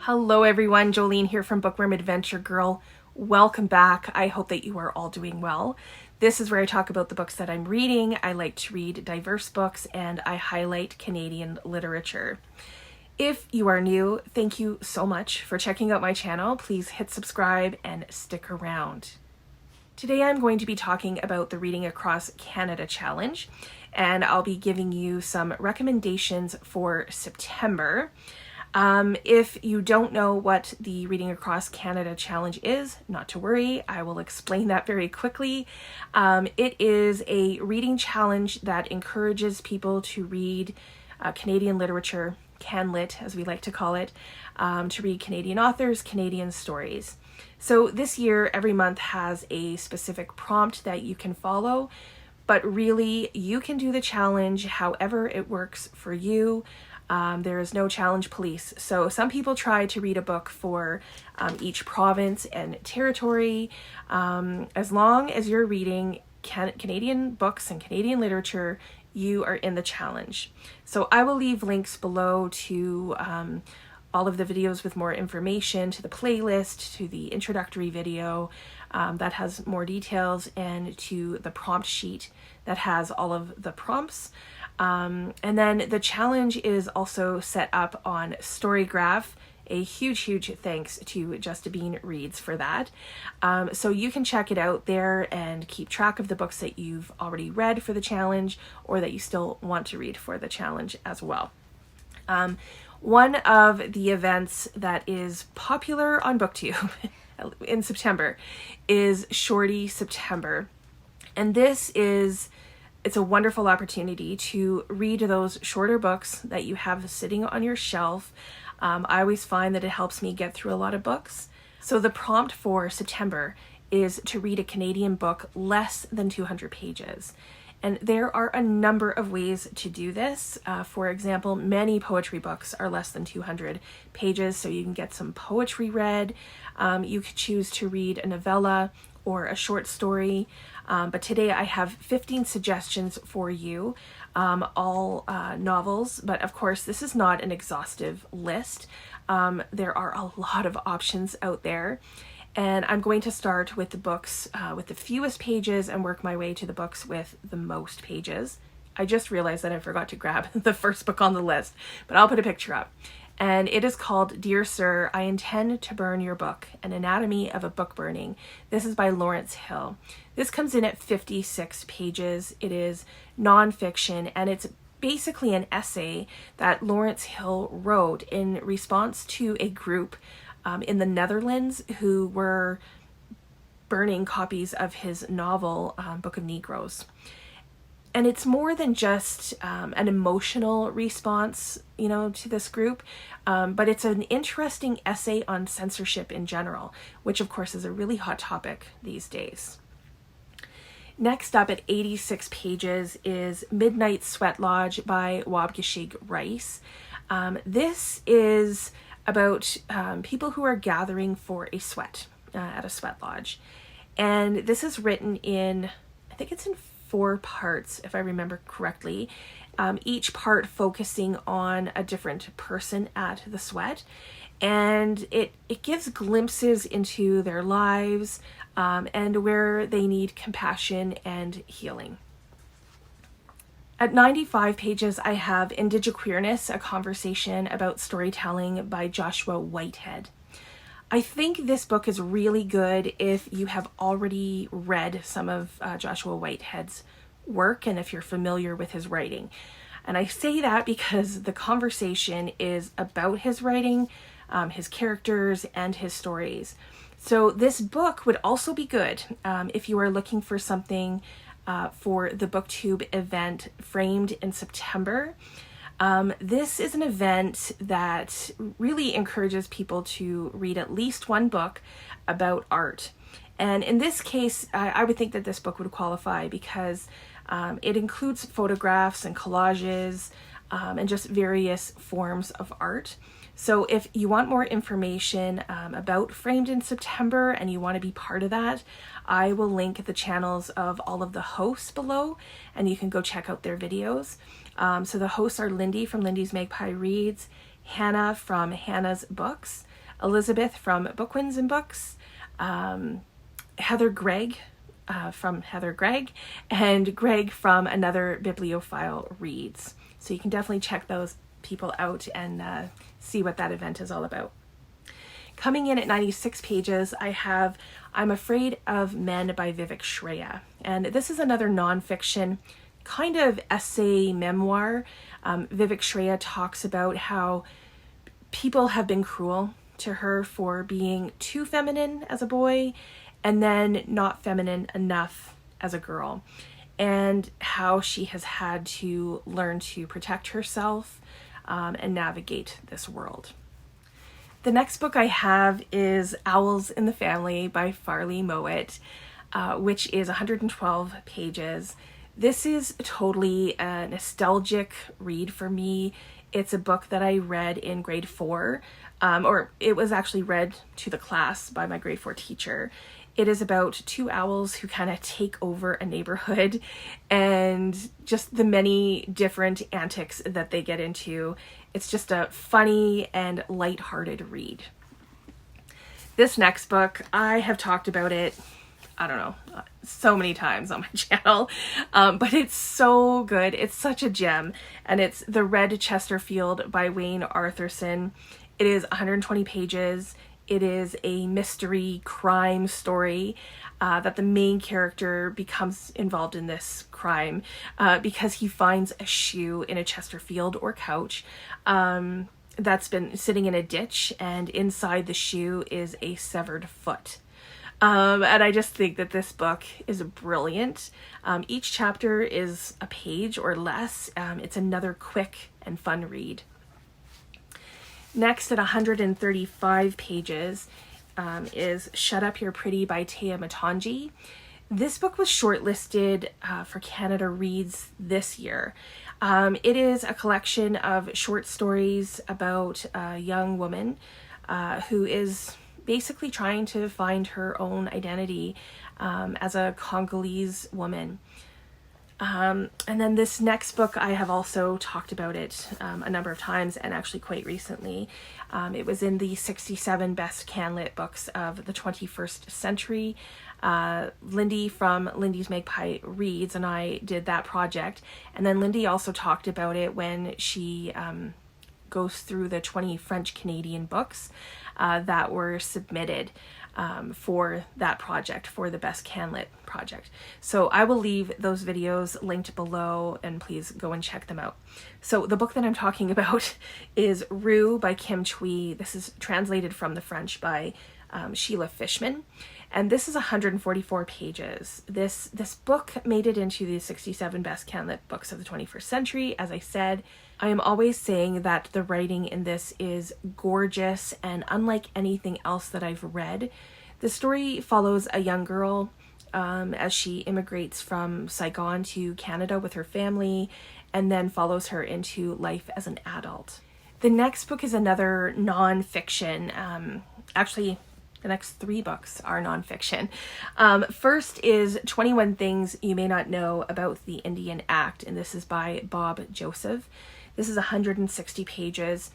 Hello everyone, Jolene here from Bookworm Adventure Girl. Welcome back. I hope that you are all doing well. This is where I talk about the books that I'm reading. I like to read diverse books and I highlight Canadian literature. If you are new, thank you so much for checking out my channel. Please hit subscribe and stick around. Today I'm going to be talking about the Reading Across Canada Challenge, and I'll be giving you some recommendations for September. If you don't know what the Reading Across Canada Challenge is, not to worry, I will explain that very quickly. It is a reading challenge that encourages people to read Canadian literature, CanLit as we like to call it, to read Canadian authors, Canadian stories. So this year, every month has a specific prompt that you can follow, but really you can do the challenge however it works for you. There is no challenge police. So some people try to read a book for each province and territory. As long as you're reading Canadian books and Canadian literature, you are in the challenge. So I will leave links below to all of the videos with more information, to the playlist, to the introductory video that has more details, and to the prompt sheet that has all of the prompts. And then the challenge is also set up on Storygraph. A huge thanks to Just Bean Reads for that. So you can check it out there and keep track of the books that you've already read for the challenge or that you still want to read for the challenge as well. One of the events that is popular on BookTube in September is Shorty September. And it's a wonderful opportunity to read those shorter books that you have sitting on your shelf. I always find that it helps me get through a lot of books. So the prompt for September is to read a Canadian book less than 200 pages. And there are a number of ways to do this. For example, many poetry books are less than 200 pages, so you can get some poetry read. You could choose to read a novella or a short story. But today I have 15 suggestions for you, all novels. But of course, this is not an exhaustive list. There are a lot of options out there. And I'm going to start with the books with the fewest pages and work my way to the books with the most pages. I just realized that I forgot to grab the first book on the list, but I'll put a picture up. And it is called Dear Sir, I Intend to Burn Your Book, An Anatomy of a Book Burning. This is by Lawrence Hill. This comes in at 56 pages. It is nonfiction, and it's basically an essay that Lawrence Hill wrote in response to a group in the Netherlands who were burning copies of his novel, Book of Negroes. And it's more than just an emotional response, to this group, but it's an interesting essay on censorship in general, which of course is a really hot topic these days. Next up at 86 pages is Midnight Sweatlodge by Waubgeshig Rice. This is about people who are gathering for a sweat at a sweat lodge. And this is written in, I think it's in 4 parts, if I remember correctly, each part focusing on a different person at the sweat. And it gives glimpses into their lives and where they need compassion and healing. At 95 pages, I have Indigiqueerness, a conversation about storytelling by Joshua Whitehead. I think this book is really good if you have already read some of Joshua Whitehead's work and if you're familiar with his writing. And I say that because the conversation is about his writing, his characters, and his stories. So this book would also be good if you are looking for something for the BookTube event Framed in September. This is an event that really encourages people to read at least one book about art. And in this case, I would think that this book would qualify because it includes photographs and collages and just various forms of art. So if you want more information about Framed in September and you want to be part of that, I will link the channels of all of the hosts below and you can go check out their videos. So the hosts are Lindy from Lindy's Magpie Reads, Hannah from Hannah's Books, Elizabeth from Bookwins and Books, Heather Gregg from Heather Gregg, and Greg from Another Bibliophile Reads. So you can definitely check those people out and see what that event is all about. Coming in at 96 pages, I have I'm Afraid of Men by Vivek Shreya. And this is another nonfiction kind of essay memoir. Vivek Shreya talks about how people have been cruel to her for being too feminine as a boy and then not feminine enough as a girl, and how she has had to learn to protect herself and navigate this world. The next book I have is Owls in the Family by Farley Mowat, which is 112 pages. This is totally a nostalgic read for me. It's a book that I read in grade 4, or it was actually read to the class by my grade 4 teacher. It is about two owls who kind of take over a neighborhood and just the many different antics that they get into. It's just a funny and lighthearted read. This next book, I have talked about it, I don't know, so many times on my channel, but it's so good. It's such a gem, and it's The Red Chesterfield by Wayne Arthurson. It is 120 pages. It is a mystery crime story that the main character becomes involved in this crime because he finds a shoe in a Chesterfield or couch that's been sitting in a ditch, and inside the shoe is a severed foot. And I just think that this book is brilliant. Each chapter is a page or less. It's another quick and fun read. Next, at 135 pages, is Shut Up You're Pretty by Mutonji. This book was shortlisted for Canada Reads this year. It is a collection of short stories about a young woman who is basically trying to find her own identity as a Congolese woman. And then this next book, I have also talked about it a number of times, and actually quite recently. It was in the 67 best CanLit books of the 21st century. Lindy from Lindy's Magpie Reads and I did that project. And then Lindy also talked about it when she goes through the 20 French-Canadian books that were submitted for that project, for the Best CanLit project. So I will leave those videos linked below, and please go and check them out. So the book that I'm talking about is Rue by Kim Thuy. This is translated from the French by Sheila Fischman. And this is 144 pages. This book made it into the 67 best CanLit books of the 21st century. As I said, I am always saying that the writing in this is gorgeous and unlike anything else that I've read. The story follows a young girl as she immigrates from Saigon to Canada with her family, and then follows her into life as an adult. The next book is another nonfiction. Actually, the next 3 books are nonfiction. First is 21 Things You May Not Know About the Indian Act, and this is by Bob Joseph. This is 160 pages,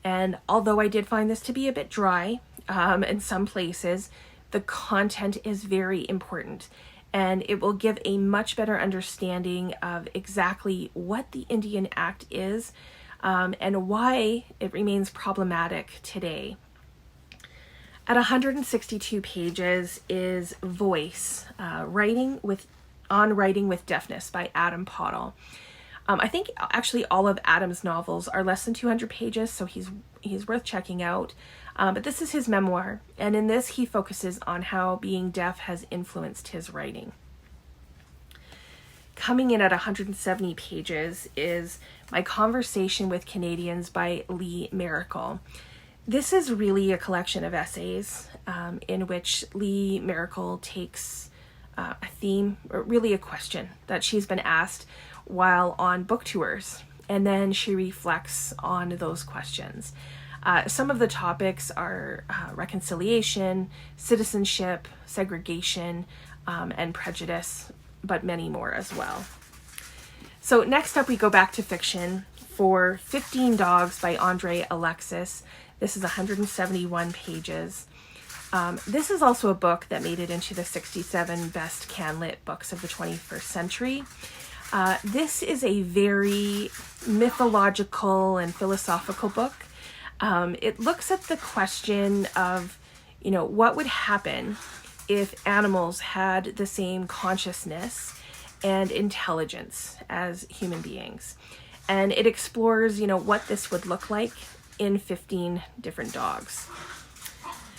and although I did find this to be a bit dry in some places, the content is very important, and it will give a much better understanding of exactly what the Indian Act is and why it remains problematic today. At 162 pages is Voice, Writing with Deafness by Adam Pottle. I think actually all of Adam's novels are less than 200 pages, so he's worth checking out. But this is his memoir, and in this he focuses on how being deaf has influenced his writing. Coming in at 170 pages is My Conversation with Canadians by Lee Maracle. This is really a collection of essays in which Lee Maracle takes a theme, or really a question that she's been asked while on book tours, and then she reflects on those questions. Some of the topics are reconciliation, citizenship, segregation, and prejudice, but many more as well. So next up we go back to fiction for 15 Dogs by Alexis. This is 171 pages. This is also a book that made it into the 67 best Canlit books of the 21st century. This is a very mythological and philosophical book. It looks at the question of, what would happen if animals had the same consciousness and intelligence as human beings. And it explores, what this would look like in 15 different dogs.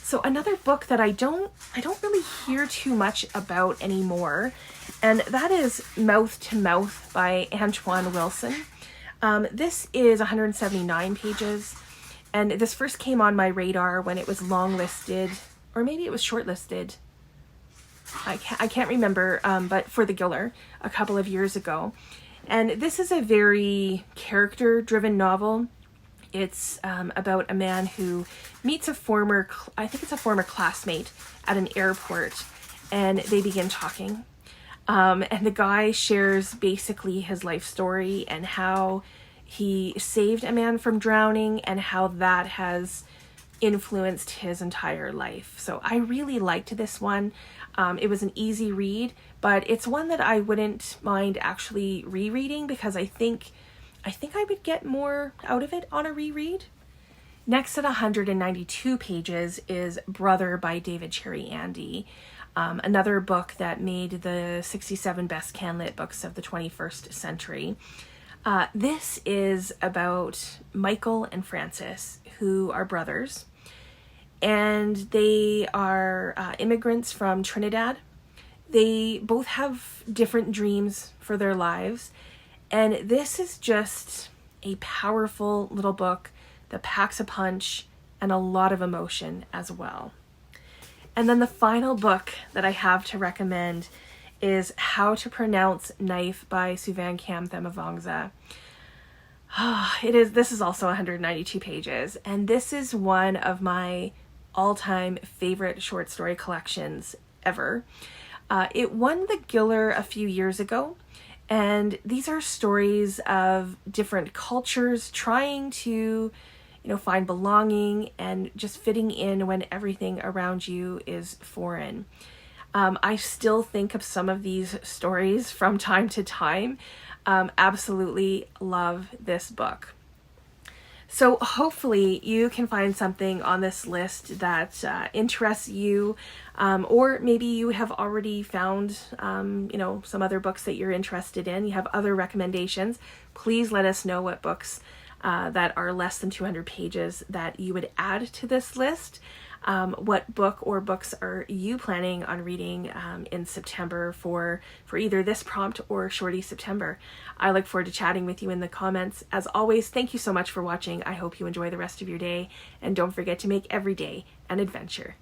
So another book that I don't really hear too much about anymore, and that is Mouth to Mouth by Antoine Wilson. This is 179 pages, and this first came on my radar when it was longlisted, or maybe it was shortlisted. I can't remember, but for the Giller a couple of years ago. And this is a very character-driven novel. It's about a man who meets a former classmate at an airport, and they begin talking. And the guy shares basically his life story and how he saved a man from drowning and how that has influenced his entire life. So I really liked this one. It was an easy read, but it's one that I wouldn't mind actually rereading because I think I would get more out of it on a reread. Next at 192 pages is Brother by David Cherry Andy, another book that made the 67 best Canlit books of the 21st century. This is about Michael and Francis, who are brothers, and they are immigrants from Trinidad. They both have different dreams for their lives, and this is just a powerful little book that packs a punch and a lot of emotion as well. And then the final book that I have to recommend is How to Pronounce Knife by Suvan Kamthemavongsa. This is also 192 pages, and this is one of my all-time favorite short story collections ever. It won the Giller a few years ago, and these are stories of different cultures trying to, find belonging and just fitting in when everything around you is foreign. I still think of some of these stories from time to time. Absolutely love this book. So hopefully you can find something on this list that interests you, or maybe you have already found, some other books that you're interested in. You have other recommendations. Please let us know what books that are less than 200 pages that you would add to this list. What book or books are you planning on reading in September for either this prompt or Shorty September? I look forward to chatting with you in the comments. As always, thank you so much for watching. I hope you enjoy the rest of your day, and don't forget to make every day an adventure.